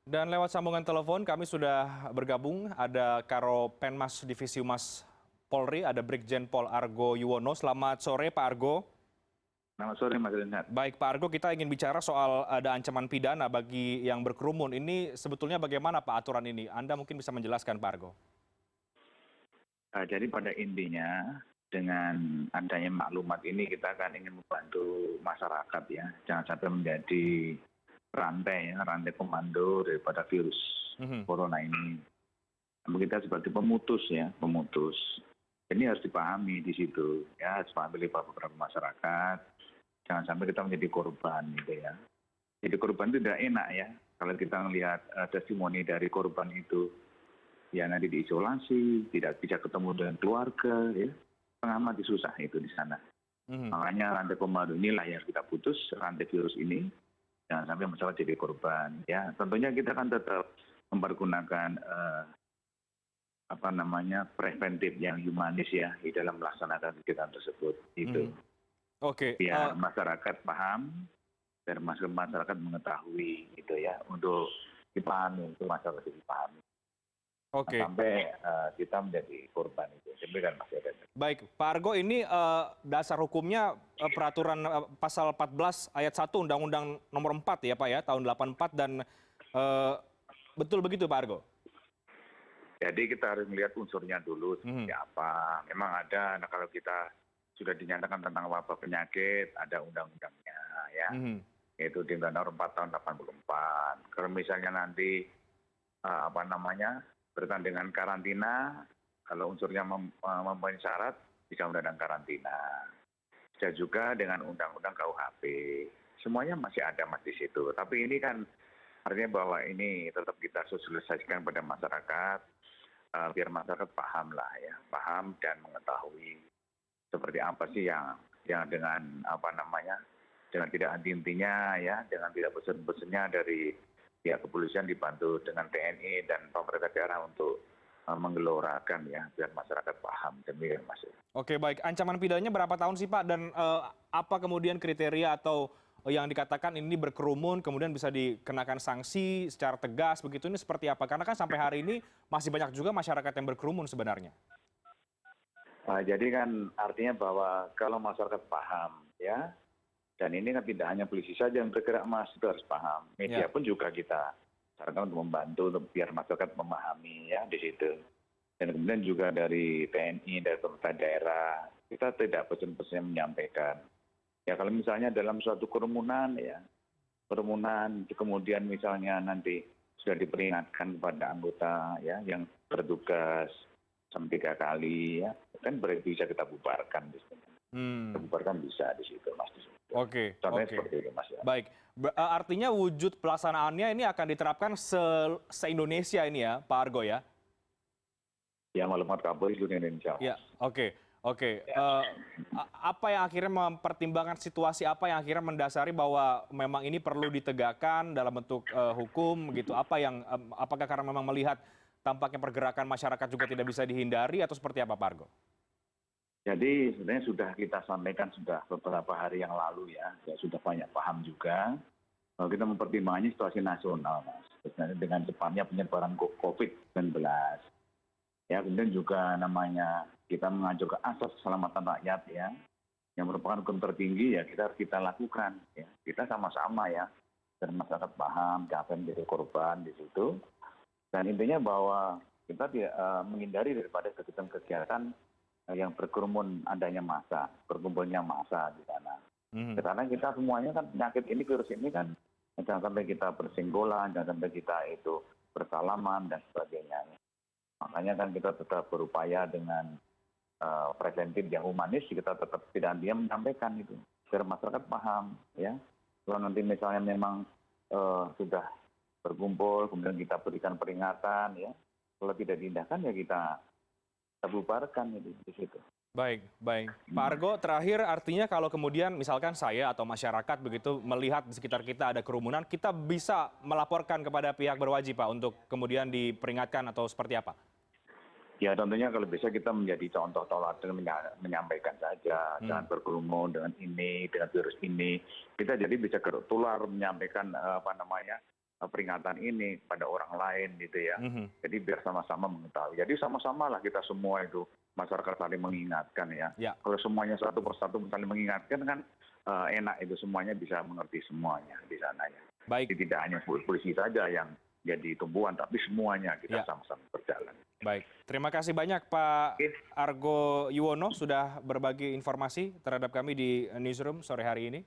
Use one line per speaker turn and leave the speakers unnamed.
Dan lewat sambungan telepon kami sudah bergabung, ada Karo Penmas Divisi Humas Polri, ada Brigjen Pol Argo Yuwono. Selamat sore Pak Argo.
Selamat sore Mas Renhat.
Baik Pak Argo, kita ingin bicara soal ada ancaman pidana bagi yang berkerumun. Ini sebetulnya bagaimana Pak aturan ini? Anda mungkin bisa menjelaskan Pak Argo.
Jadi pada intinya dengan adanya maklumat ini kita akan ingin membantu masyarakat ya. Jangan sampai menjadi rantai komando daripada virus corona ini. Namun kita sebagai pemutus ya, pemutus. Ini harus dipahami di situ ya, harus dipahami oleh beberapa masyarakat. Jangan sampai kita menjadi korban gitu ya. Jadi korban itu tidak enak ya. Kalau kita melihat testimoni dari korban itu, ya nanti diisolasi, tidak bisa ketemu dengan keluarga ya. Pengamat susah itu di sana. Makanya rantai komando inilah yang kita putus, rantai virus ini. Jangan sampai masalah jadi korban ya. Tentunya kita akan tetap mempergunakan preventif yang humanis ya di dalam melaksanakan kegiatan tersebut itu.
Oke.
Biar masyarakat paham, biar masyarakat mengetahui gitu ya, untuk dipahami, untuk masyarakat dipahami.
Oke.
Sampai kita menjadi korban itu. Demikian Mas Yadad.
Baik, Pak Argo, ini dasar hukumnya peraturan pasal 14 ayat 1 Undang-Undang nomor 4 ya Pak ya, tahun 84 dan betul begitu Pak Argo?
Jadi kita harus melihat unsurnya dulu seperti apa. Memang ada, nah kalau kita sudah dinyatakan tentang wabah penyakit, ada undang-undangnya ya. Yaitu di Undang-Undang 4 tahun 84. Kalau misalnya nanti berkaitan dengan karantina, kalau unsurnya memenuhi syarat, bisa undang-undang karantina. Bisa juga dengan undang-undang KUHP. Semuanya masih ada di situ. Tapi ini kan artinya bahwa ini tetap kita sosialisasikan pada masyarakat, biar masyarakat paham lah ya, paham dan mengetahui seperti apa sih yang dengan dengan tidak henti-hentinya ya, dengan tidak bosan-bosannya dari pihak kepolisian dibantu dengan TNI dan pemerintah daerah untuk menggelorakan ya, biar masyarakat paham. Demikian Mas.
Oke, baik. Ancaman pidananya berapa tahun sih Pak? Dan apa kemudian kriteria atau yang dikatakan ini berkerumun kemudian bisa dikenakan sanksi secara tegas begitu, ini seperti apa? Karena kan sampai hari ini masih banyak juga masyarakat yang berkerumun sebenarnya.
Jadi kan artinya bahwa kalau masyarakat paham ya, dan ini kan tidak hanya polisi saja yang bergerak Mas, itu harus paham. Media pun juga kita sarankan untuk membantu untuk biar masyarakat memahami ya di situ. Dan kemudian juga dari TNI, dari pemerintah daerah, kita tidak bosan-bosan menyampaikan. Ya kalau misalnya dalam suatu kerumunan ya, kemudian misalnya nanti sudah diperingatkan kepada anggota ya yang bertugas sampai 3 kali ya, kan bisa kita bubarkan di sini. Kita bubarkan bisa di situ Mas.
Oke.
Contohnya seperti itu Mas ya.
Baik. Artinya wujud pelaksanaannya ini akan diterapkan se-Indonesia ini ya Pak Argo ya?
Ya, maklumat Kapolri seluruh Indonesia.
Ya, oke. Apa yang akhirnya mempertimbangkan situasi apa yang akhirnya mendasari bahwa memang ini perlu ditegakkan dalam bentuk hukum gitu? Apakah karena memang melihat tampaknya pergerakan masyarakat juga tidak bisa dihindari atau seperti apa Pak Argo?
Jadi sebenarnya sudah kita sampaikan sudah beberapa hari yang lalu ya sudah banyak paham juga. Kalau kita mempertimbangkannya situasi nasional Mas, sebenarnya dengan cepatnya penyebaran COVID-19. Ya, kemudian juga kita mengacu ke asas keselamatan rakyat ya, yang merupakan hukum tertinggi ya kita lakukan ya. Kita sama-sama ya, dan masyarakat paham, jangan menjadi korban di situ. Dan intinya bahwa kita tidak menghindari daripada kegiatan-kegiatan yang berkerumun adanya massa, berkumpulnya massa di sana. Karena kita semuanya kan penyakit ini, virus ini kan, jangan sampai kita bersenggolan, jangan sampai kita itu bersalaman dan sebagainya. Makanya kan kita tetap berupaya dengan preventif yang humanis, kita tetap tidak diam menyampaikan itu, biar masyarakat paham ya. Kalau nanti misalnya memang sudah berkumpul, kemudian kita berikan peringatan ya, kalau tidak diindahkan ya kita bubarkan itu di situ.
Baik. Pak Argo, terakhir artinya kalau kemudian misalkan saya atau masyarakat begitu melihat di sekitar kita ada kerumunan, kita bisa melaporkan kepada pihak berwajib Pak untuk kemudian diperingatkan atau seperti apa?
Ya tentunya kalau bisa kita menjadi contoh teladan menyampaikan saja, jangan berkerumun dengan virus ini. Kita jadi bisa tertular menyampaikan peringatan ini pada orang lain gitu ya. Jadi biar sama-sama mengetahui. Jadi sama-samalah kita semua itu masyarakat saling mengingatkan ya. Kalau semuanya satu persatu saling mengingatkan kan enak itu semuanya bisa mengerti semuanya di sana ya.
Baik.
Jadi tidak hanya polisi saja yang jadi tumbuhan, tapi semuanya kita sama-sama berjalan.
Baik, terima kasih banyak Pak Argo Yuwono sudah berbagi informasi terhadap kami di Newsroom sore hari ini.